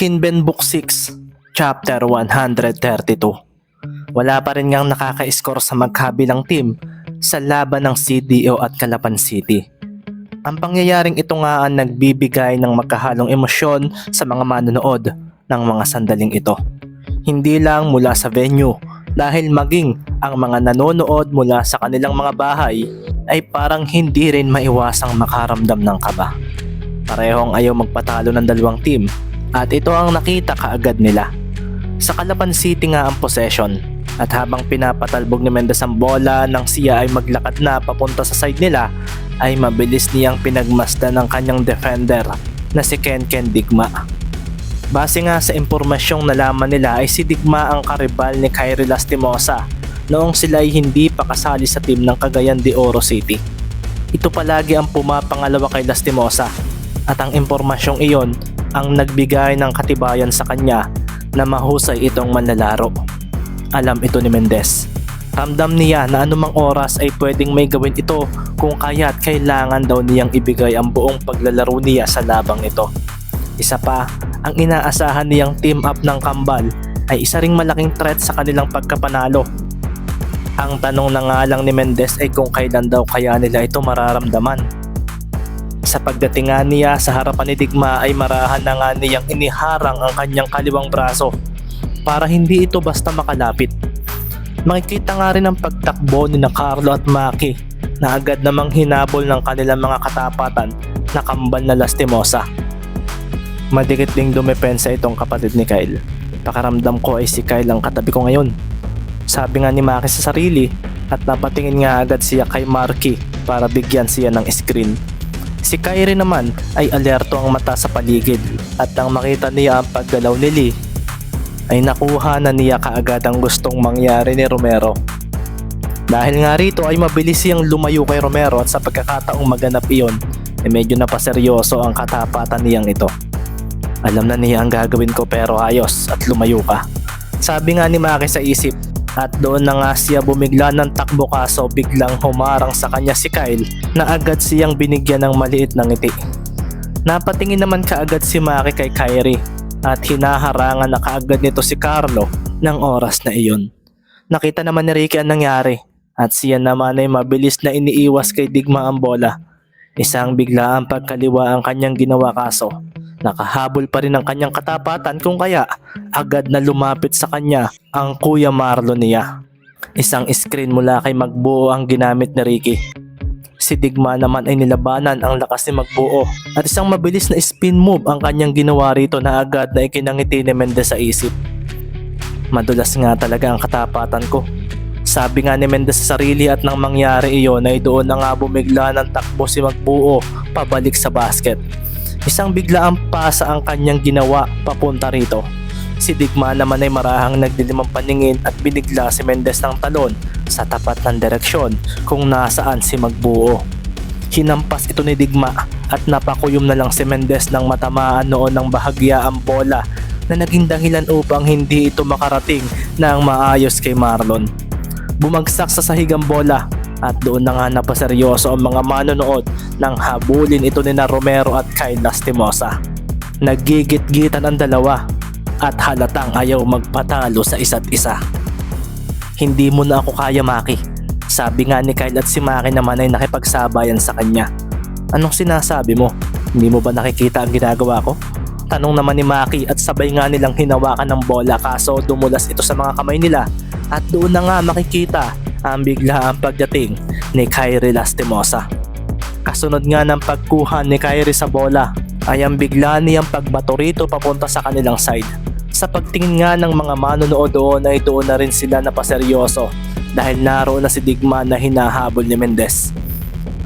Kinben Book 6, Chapter 132. Wala pa rin ngang nakaka-score sa magkabilang team sa laban ng CDO at Calapan City. Ang pangyayaring ito nga ang nagbibigay ng magkahalong emosyon sa mga manonood ng mga sandaling ito. Hindi lang mula sa venue, dahil maging ang mga nanonood mula sa kanilang mga bahay ay parang hindi rin maiwasang makaramdam ng kaba. Parehong ayaw magpatalo ng dalawang team at ito ang nakita kaagad nila. Sa Calapan City nga ang possession at habang pinapatalbog ni Mendez ang bola nang siya ay maglakad na papunta sa side nila ay mabilis niyang pinagmasdan ng kanyang defender na si Ken Digma. Base nga sa impormasyong nalaman nila ay si Digma ang karibal ni Kyrie Lastimosa noong sila ay hindi pa kasali sa team ng Cagayan de Oro City. Ito palagi ang pumapangalawa kay Lastimosa at ang impormasyong iyon ang nagbigay ng katibayan sa kanya na mahusay itong manlalaro. Alam ito ni Mendez. Ramdam niya na anumang oras ay pwedeng may gawin ito kung kaya't kailangan daw niyang ibigay ang buong paglalaro niya sa labang ito. Isa pa, ang inaasahan niyang team up ng kambal ay isa ring malaking threat sa kanilang pagkapanalo. Ang tanong na nga lang ni Mendez ay kung kailan daw kaya nila ito mararamdaman. Sa pagdating nga niya sa harapan ni Digma ay marahan na nga niyang iniharang ang kanyang kaliwang braso para hindi ito basta makalapit. Makikita nga rin ang pagtakbo ni na Carlo at Maki na agad namang hinabol ng kanilang mga katapatan na kambal na Lastimosa. Madikit ding dumepensa itong kapatid ni Kyle. Pakaramdam ko ay si Kyle ang katabi ko ngayon. Sabi nga ni Maki sa sarili at napatingin nga agad siya kay Marky para bigyan siya ng screen. Si Kyrie naman ay alerto ang mata sa paligid at nang makita niya ang paggalaw ni Lee ay nakuha na niya kaagad ang gustong mangyari ni Romero. Dahil nga rito ay mabilis siyang lumayo kay Romero at sa pagkakataong maganap iyon ay medyo napaseryoso ang katapatan niyang ito. Alam na niya ang gagawin ko pero ayos at lumayo ka. Sabi nga ni Maki sa isip at doon na nga siya bumigla ng takbo kaso biglang humarang sa kanya si Kyle na agad siyang binigyan ng maliit na ngiti. Napatingin naman kaagad si Maki kay Kyrie at hinaharangan na kaagad nito si Carlo ng oras na iyon. Nakita naman ni Ricky ang nangyari at siya naman ay mabilis na iniiwas kay Digma ang bola. Isang biglaang pagkaliwa ang kanyang ginawa kaso nakahabol pa rin ang kanyang katapatan kung kaya agad na lumapit sa kanya ang Kuya Marlon niya. Isang screen mula kay Magbuo ang ginamit ni Ricky. Si Digma naman ay nilabanan ang lakas ni Magbuo at isang mabilis na spin move ang kanyang ginawa rito na agad na ikinangiti ni Mendez sa isip. Madulas nga talaga ang katapatan ko. Sabi nga ni Mendez sa sarili at nang mangyari iyon ay doon na nga bumigla ng takbo si Magbuo pabalik sa basket. Isang biglaang pasa ang kanyang ginawa papunta rito. Si Digma naman ay marahang nagdilim ang paningin at binigla si Mendez ng talon sa tapat ng direksyon kung nasaan si Magbuo. Hinampas ito ni Digma at napakuyom na lang si Mendez nang matamaan noon ng bahagya ang bola na naging dahilan upang hindi ito makarating ng maayos kay Marlon. Bumagsak sa sahig ang bola at doon na nga napaseryoso ang mga manonood nang habulin ito ni na Romero at Kyle Lastimosa. Naggigit-gitan ang dalawa at halatang ayaw magpatalo sa isa't isa. Hindi mo na ako kaya, Maki. Sabi nga ni Kyle at si Maki naman ay nakipagsabayan sa kanya. Anong sinasabi mo? Hindi mo ba nakikita ang ginagawa ko? Tanong naman ni Maki at sabay nga nilang hinawakan ng bola kaso dumulas ito sa mga kamay nila at doon na nga makikita ang biglaang pagdating ni Kyrie Lastimosa. Kasunod nga ng pagkuha ni Kyrie sa bola ay ang bigla niyang pagbato rito papunta sa kanilang side. Sa pagtingin nga ng mga manonood doon ay doon na rin sila napaseryoso dahil naroon na si Digma na hinahabol ni Mendez.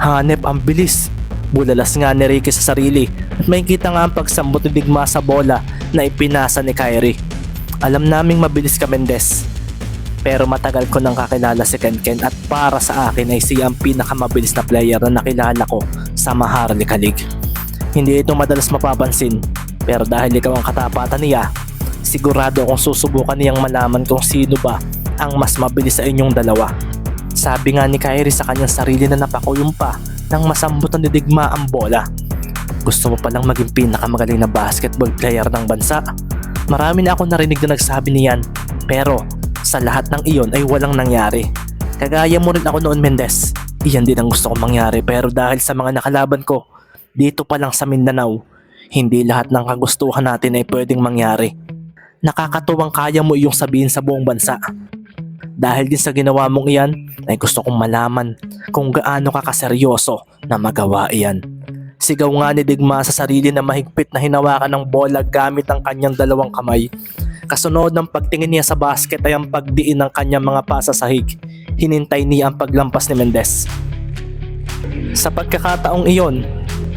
Hanep ang bilis. Bulalas nga ni Ricky sa sarili at makikita nga ang pagsambot ni Digma sa bola na ipinasa ni Kyrie. Alam naming mabilis ka, Mendez. Pero matagal ko nang kakilala si Ken at para sa akin ay siya ang pinakamabilis na player na nakilala ko sa Maharlika League. Hindi ito madalas mapapansin pero dahil ikaw ang katapatan niya, sigurado akong susubukan niyang malaman kung sino ba ang mas mabilis sa inyong dalawa. Sabi nga ni Kyrie sa kanyang sarili na napakuyom pa nang masambutan ni Digma ang bola. Gusto mo palang maging pinakamagaling na basketball player ng bansa? Marami na ako narinig na nagsabi niyan, pero sa lahat ng iyon ay walang nangyari. Kagaya mo rin ako noon, Mendez. Iyan din ang gusto kong mangyari, pero dahil sa mga nakalaban ko, dito pa lang sa Mindanao, hindi lahat ng kagustuhan natin ay pwedeng mangyari. Nakakatuwang kaya mo iyong sabihin sa buong bansa. Dahil din sa ginawa mong iyan, ay gusto kong malaman kung gaano ka kaseryoso na magawa iyan. Sigaw nga ni Digma sa sarili na mahigpit na hinawakan ng bola gamit ang kanyang dalawang kamay. Kasunod ng pagtingin niya sa basket ay ang pagdiin ng kanyang mga pasa sa sahig. Hinintay niya ang paglampas ni Mendez. Sa pagkakataong iyon,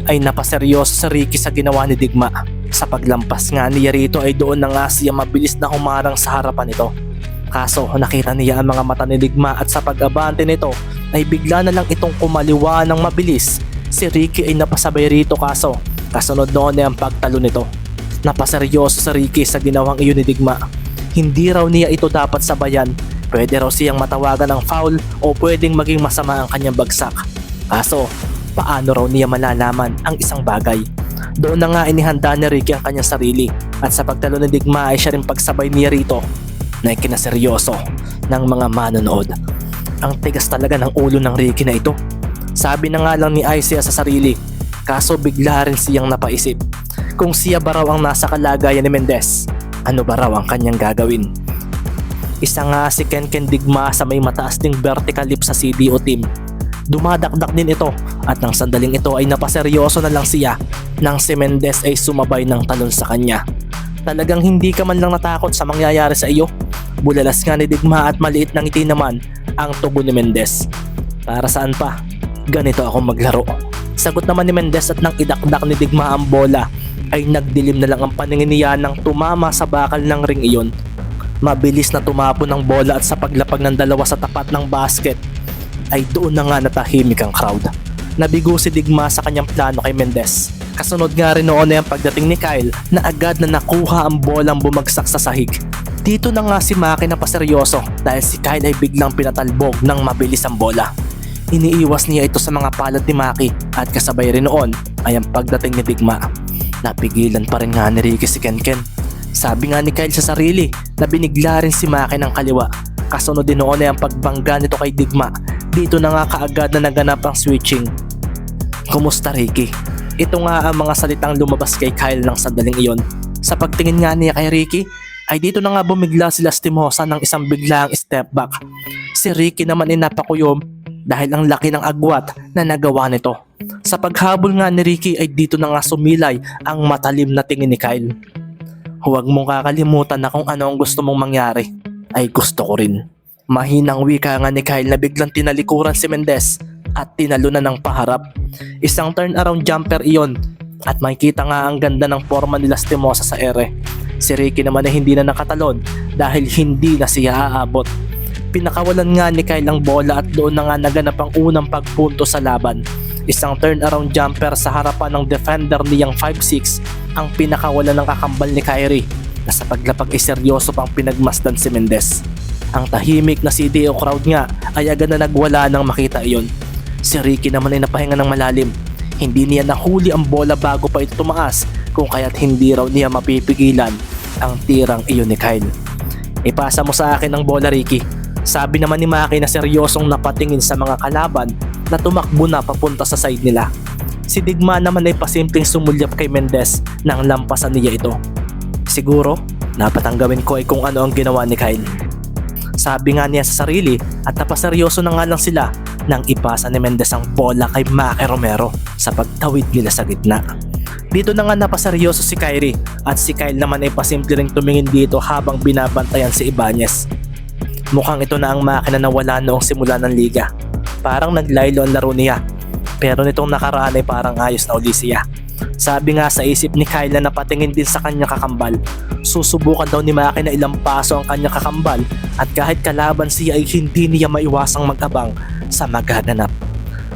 ay napaseryoso si Ricky sa ginawa ni Digma. Sa paglampas nga niya rito ay doon na nga siya mabilis na humarang sa harapan nito. Kaso nakita niya ang mga mata ni Digma at sa pag-abante nito ay bigla na lang itong kumaliwa ng mabilis. Si Ricky ay napasabay rito kaso kasunod noon ay ang pagtalo nito. Napaseryoso si Ricky sa ginawang iyon ni Digma. Hindi raw niya ito dapat sabayan. Pwede raw siyang matawagan ng foul o pwedeng maging masama ang kanyang bagsak. Kaso paano raw niya malalaman ang isang bagay? Doon na nga inihanda ni Ricky ang kanyang sarili at sa pagtalo ni Digma ay siya rin pagsabay niya rito na ikinaseryoso ng mga manonood. Ang tigas talaga ng ulo ng Ricky na ito. Sabi na nga lang ni Isaiah sa sarili, kaso bigla rin siyang napaisip. Kung siya ba raw ang nasa kalagayan ni Mendez, ano ba raw ang kanyang gagawin? Isa nga si Kenken Digma sa may mataas ding vertical leap sa CDO team. Dumadakdak din ito at nang sandaling ito ay napaseryoso na lang siya nang si Mendez ay sumabay ng talon sa kanya. Talagang hindi ka man lang natakot sa mangyayari sa iyo? Bulalas nga ni Digma at maliit na ngiti naman ang tugon ni Mendez. Para saan pa? Ganito ako maglaro. Sagot naman ni Mendez at nang idakdak ni Digma ang bola ay nagdilim na lang ang paningin niya nang tumama sa bakal ng ring iyon. Mabilis na tumapon ang bola at sa paglapag ng dalawa sa tapat ng basket ay doon na nga natahimik ang crowd. Nabigo si Digma sa kanyang plano kay Mendez. Kasunod nga rin noon ay ang pagdating ni Kyle na agad na nakuha ang bolang bumagsak sa sahig. Dito na nga si Maki na paseryoso dahil si Kyle ay biglang pinatalbog ng mabilis ang bola. Iniiwas niya ito sa mga palad ni Maki at kasabay rin noon ay ang pagdating ni Digma. Napigilan pa rin nga ni Ricky si Kenken. Sabi nga ni Kyle sa sarili na binigla rin si Maki ng kaliwa. Kasunod din noon ay ang pagbangga nito kay Digma. Dito na nga kaagad na naganap ang switching. Kumusta Ricky? Ito nga ang mga salitang lumabas kay Kyle ng sandaling iyon. Sa pagtingin nga niya kay Ricky ay dito na nga bumigla si Lastimosa ng isang biglaang step back. Si Ricky naman ay napakuyom dahil ang laki ng agwat na nagawa nito. Sa paghabol nga ni Ricky ay dito na nga sumilay ang matalim na tingin ni Kyle. Huwag mong kakalimutan na kung ano ang gusto mong mangyari ay gusto ko rin. Mahinang wika nga ni Kyle na biglang tinalikuran si Mendez at tinalunan ng paharap. Isang turnaround jumper iyon at makikita nga ang ganda ng forma ni Lastimosa sa ere. Si Ricky naman ay hindi na nakatalon dahil hindi na siya aabot. Pinakawalan nga ni Kyle ang bola at doon na nga naganap ang unang pagpunto sa laban. Isang turnaround jumper sa harapan ng defender niyang 5'6" ang pinakawalan ng kakambal ni Kyrie na sa paglapag ay seryoso pang pinagmasdan si Mendez. Ang tahimik na CDO crowd nga ay agad na nagwala nang makita iyon. Si Ricky naman ay napahinga ng malalim. Hindi niya nahuli ang bola bago pa ito tumaas kung kaya't hindi raw niya mapipigilan ang tirang iyon ni Kyle. Ipasa mo sa akin ang bola Ricky. Sabi naman ni Maki na seryosong napatingin sa mga kalaban na tumakbo na papunta sa side nila. Si Digma naman ay pasimpleng sumulyap kay Mendez nang lampasan niya ito. Siguro, dapat ang gawin ko ay kung ano ang ginawa ni Kyle. Sabi nga niya sa sarili at napaseryoso na nga lang sila nang ipasa ni Mendez ang bola kay Maki Romero sa pagtawid nila sa gitna. Dito na nga napaseryoso si Kyrie at si Kyle naman ay pasimple ring tumingin dito habang binabantayan si Ibanez. Mukhang ito na ang makina na wala noong simula ng liga. Parang naglaylo ang laro niya. Pero nitong nakaraan ay parang ayos na uli siya. Sabi nga sa isip ni Kyle na napatingin din sa kanyang kakambal. Susubukan daw ni Maki na ilang paso ang kanyang kakambal at kahit kalaban siya ay hindi niya maiwasang mag-abang sa magaganap.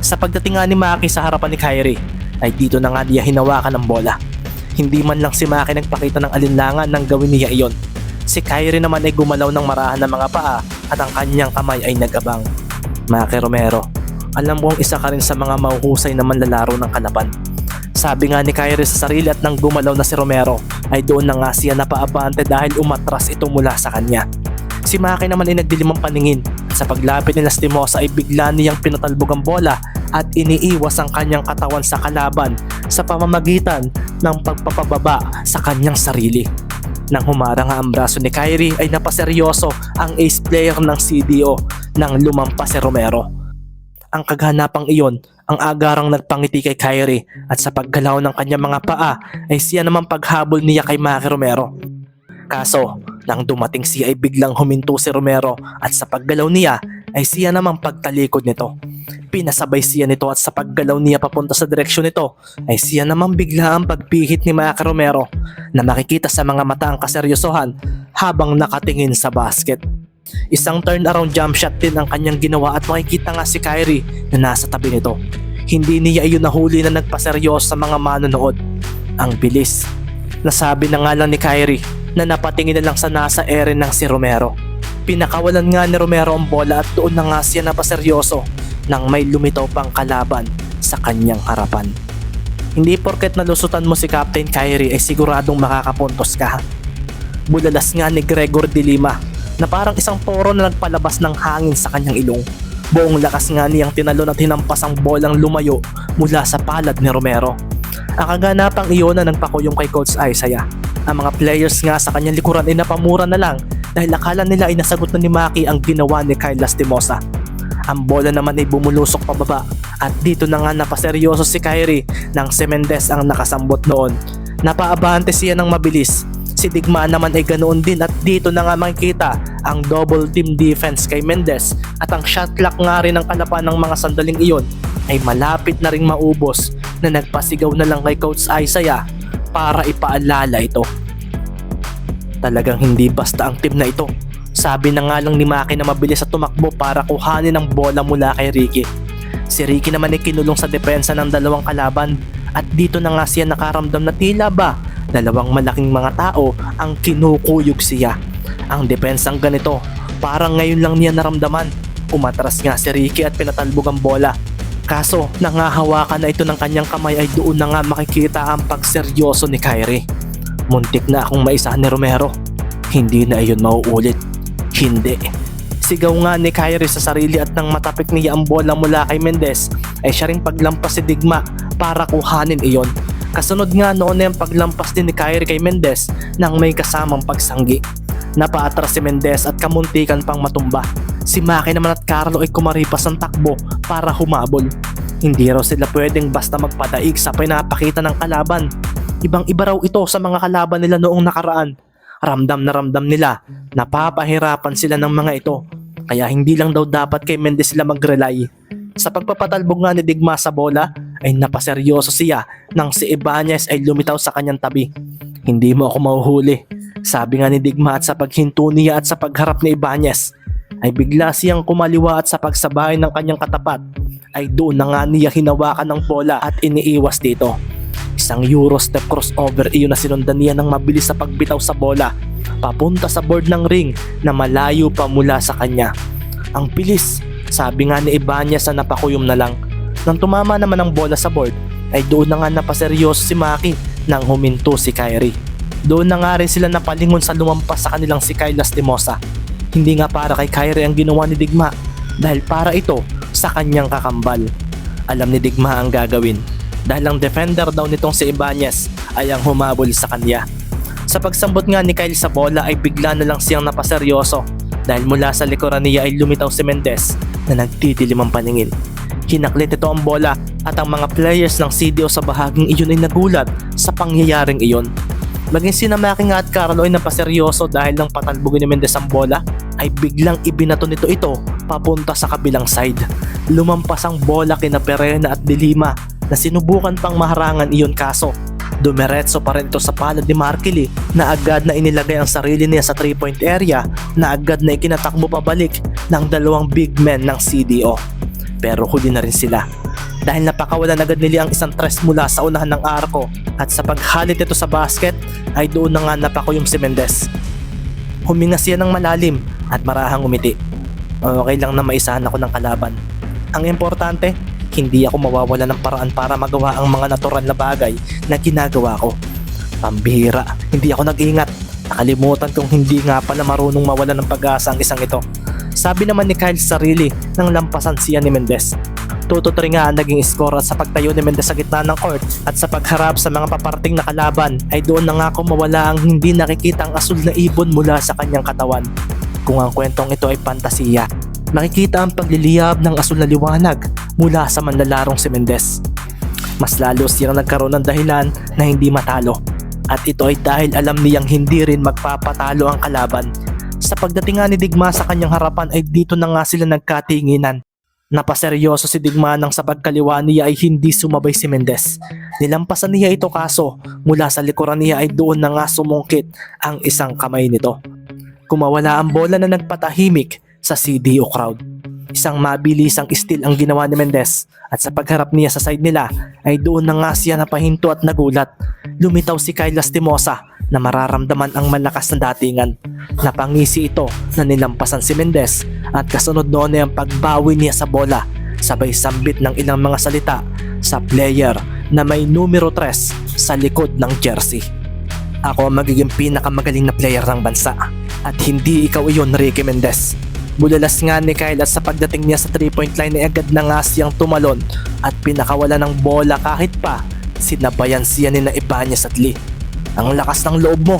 Sa pagdating nga ni Maki sa harapan ni Kyrie ay dito na nga niya hinawakan ng bola. Hindi man lang si Maki nagpakita ng alinlangan nang gawin niya iyon. Si Kyrie naman ay gumalaw ng marahan ng mga paa at ang kanyang kamay ay nag-abang. Maki Romero, alam kong isa ka rin sa mga mahuhusay na manlalaro ng kalaban. Sabi nga ni Kyrie sa sarili at nang gumalaw na si Romero ay doon na nga siya napaabante dahil umatras ito mula sa kanya. Si Maki naman ay nagdilim ang paningin at sa paglapit ni Lastimosa ay bigla niyang pinatalbog ang bola at iniiwas ang kanyang katawan sa kalaban sa pamamagitan ng pagpapababa sa kanyang sarili. Nang humarang nga ang braso ni Kyrie ay napaseryoso ang ace player ng CDO nang lumampas si Romero. Ang kaghanapang iyon ang agarang nagpangiti kay Kyrie at sa paggalaw ng kanyang mga paa ay siya naman paghabol niya kay Maki Romero. Kaso, nang dumating siya ay biglang huminto si Romero at sa paggalaw niya ay siya namang pagtalikod nito. Pinasabay siya nito at sa paggalaw niya papunta sa direksyon nito ay siya namang bigla ang pagpihit ni Maki Romero na makikita sa mga mata ang kaseryosohan habang nakatingin sa basket. Isang turnaround jump shot din ang kanyang ginawa at makikita nga si Kyrie na nasa tabi nito. Hindi niya iyon nahuli na nagpaseryoso sa mga manonood. Ang bilis. Nasabi na nga lang ni Kyrie na napatingin na lang sa nasa ere ng si Romero. Pinakawalan nga ni Romero ang bola at doon na nga siya napaseryoso nang may lumitaw pang kalaban sa kanyang harapan. Hindi porket nalusutan mo si Captain Kyrie ay siguradong makakapuntos ka. Bulalas nga ni Gregor de Lima na parang isang toro na nagpalabas ng hangin sa kanyang ilong. Buong lakas nga niyang tinalon at hinampas ang bolang lumayo mula sa palad ni Romero. Ang kaganapang iyon na nagpakuyong kay Coach Isaiah. Ang mga players nga sa kanyang likuran ay napamura na lang dahil akala nila ay nasagot na ni Maki ang ginawa ni Kyle Lastimosa. Ang bola naman ay bumulusok pababa at dito na nga napaseryoso si Kyrie nang si Mendez ang nakasambot noon. Napaabante siya ng mabilis. Si Digmaan naman ay ganoon din at dito na nga makikita ang double team defense kay Mendez at ang shot clock nga rin ng kalapan ng mga sandaling iyon ay malapit na ring maubos na nagpasigaw na lang kay Coach Isaiah para ipaalala ito. Talagang hindi basta ang team na ito. Sabi na nga lang ni Maki na mabilis at tumakbo para kuhanin ang bola mula kay Ricky. Si Ricky naman ay kinulong sa depensa ng dalawang kalaban at dito na nga siya nakaramdam na tila ba dalawang malaking mga tao ang kinukuyog siya. Ang depensang ganito, parang ngayon lang niya naramdaman. Umatras nga si Ricky at pinatalbog ang bola. Kaso nangahawakan na ito ng kanyang kamay ay doon na nga makikita ang pagseryoso ni Kyrie. Muntik na akong maisahan ni Romero. Hindi na iyon mauulit. Hindi. Sigaw nga ni Kyrie sa sarili at nang matapik niya ang bola mula kay Mendez ay siya ring paglampas si Digma para kuhanin iyon. Kasunod nga noon na yung paglampas din ni Kyrie kay Mendez nang may kasamang pagsanggi. Napaatras si Mendez at kamuntikan pang matumba. Si Maki naman at Carlo ay kumaripas ng takbo para humabol. Hindi raw sila pwedeng basta magpadaig sa pinapakita ng kalaban. Ibang-iba raw ito sa mga kalaban nila noong nakaraan. Ramdam na ramdam nila, napapahirapan sila ng mga ito. Kaya hindi lang daw dapat kay Mendez sila mag-rely. Sa pagpapatalbog nga ni Digma sa bola ay napaseryoso siya nang si Ibanez ay lumitaw sa kanyang tabi. Hindi mo ako mahuhuli, sabi nga ni Digma at sa paghinto niya at sa pagharap ni Ibanez ay bigla siyang kumaliwa at sa pagsabay ng kanyang katapat ay doon na nga niya hinawakan ng bola at iniiwas dito. Isang Euro step crossover iyon na sinundan niya ng mabilis sa pagbitaw sa bola papunta sa board ng ring na malayo pa mula sa kanya. Ang bilis, sabi nga ni Ibanez na napakuyom na lang. Nang tumama naman ang bola sa board ay doon na nga napaseryoso si Maki nang huminto si Kyrie. Doon na nga rin sila napalingon sa lumampas sa kanilang si Kyle Lastimosa. Hindi nga para kay Kyrie ang ginawa ni Digma dahil para ito sa kanyang kakambal. Alam ni Digma ang gagawin dahil ang defender daw nitong si Ibanez ay ang humabol sa kanya. Sa pagsambot nga ni Kyle sa bola ay bigla na lang siyang napaseryoso dahil mula sa likuran niya ay lumitaw si Mendez na nagtitilim ang paningin. Hinaklit ito ang bola at ang mga players ng CDO sa bahaging iyon ay nagulat sa pangyayaring iyon. Maging sina Maki nga at Carlo ay napaseryoso dahil nang patalbogin ni Mendez ang bola ay biglang ibinato nito ito papunta sa kabilang side. Lumampas ang bola kina Perena at De Lima na sinubukan pang maharangan iyon kaso dumiretso pa rin ito sa palad ni Markeli na agad na inilagay ang sarili niya sa 3-point area na agad na ikinatakbo pabalik ng dalawang big men ng CDO. Pero huli na rin sila dahil napakawalan agad nila ang isang tres mula sa unahan ng arko at sa paghalit ito sa basket ay doon na nga napakuyom si Mendez. Huminga siya ng malalim at marahang umiti. Okay lang na maisahan ako ng kalaban. Ang importante, Hindi ako mawawala ng paraan para magawa ang mga natural na bagay na ginagawa ko. Pambihira, hindi ako nag-ingat. Nakalimutan kong hindi nga pala marunong mawala ng pag-asa ang isang ito. Sabi naman ni Kyle sa sarili nang lampasan siya ni Mendez. 2-3 nga ang naging score at sa pagtayo ni Mendez sa gitna ng court at sa pagharap sa mga paparting na kalaban ay doon na nga ako mawala ang hindi nakikita ang asul na ibon mula sa kanyang katawan. Kung ang kwentong ito ay pantasiya, makikita ang pagliliyab ng asul na liwanag mula sa manlalarong si Mendez. Mas lalo siyang nagkaroon ng dahilan na hindi matalo. At ito ay dahil alam niyang hindi rin magpapatalo ang kalaban. Sa pagdating nga ni Digma sa kanyang harapan ay dito na nga sila nagkatinginan. Napaseryoso si Digma nang sa pagkaliwa niya ay hindi sumabay si Mendez. Nilampasan niya ito kaso mula sa likuran niya ay doon na nga sumungkit ang isang kamay nito. Kumawala ang bola na nagpatahimik sa CDO crowd. Isang mabilisang steal ang ginawa ni Mendez at sa pagharap niya sa side nila ay doon na nga siya napahinto at nagulat. Lumitaw si Kyle Lastimosa na mararamdaman ang malakas na datingan. Napangisi ito na nilampasan si Mendez at kasunod noon ay ang pagbawi niya sa bola sabay sambit ng ilang mga salita sa player na may numero 3 sa likod ng jersey. Ako ang magiging pinakamagaling na player ng bansa at hindi ikaw iyon, Ricky Mendez. Bulalas nga ni Kyle at sa pagdating niya sa 3-point line ay agad na nga siyang tumalon at pinakawala ng bola kahit pa sinabayan siya ni na Ibanez at Lee. Ang lakas ng loob mo.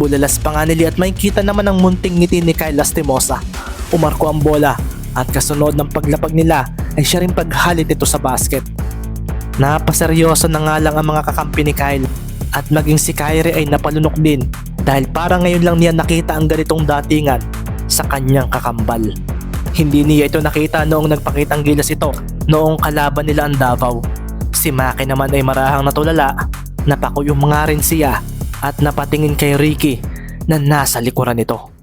Bulalas pa nga ni Lee at may kita naman ang munting ngiti ni Kyle Lastimosa. Umarko ang bola at kasunod ng paglapag nila ay siya rin paghalit ito sa basket. Napaseryoso na nga lang ang mga kakampi ni Kyle at maging si Kyrie ay napalunok din dahil parang ngayon lang niya nakita ang ganitong datingan sa kanyang kakambal. Hindi niya ito nakita noong nagpakitang gilas ito noong kalaban nila ang Davao. Si Maki naman ay marahang natulala, napakuyong nga rin siya at napatingin kay Ricky na nasa likuran nito.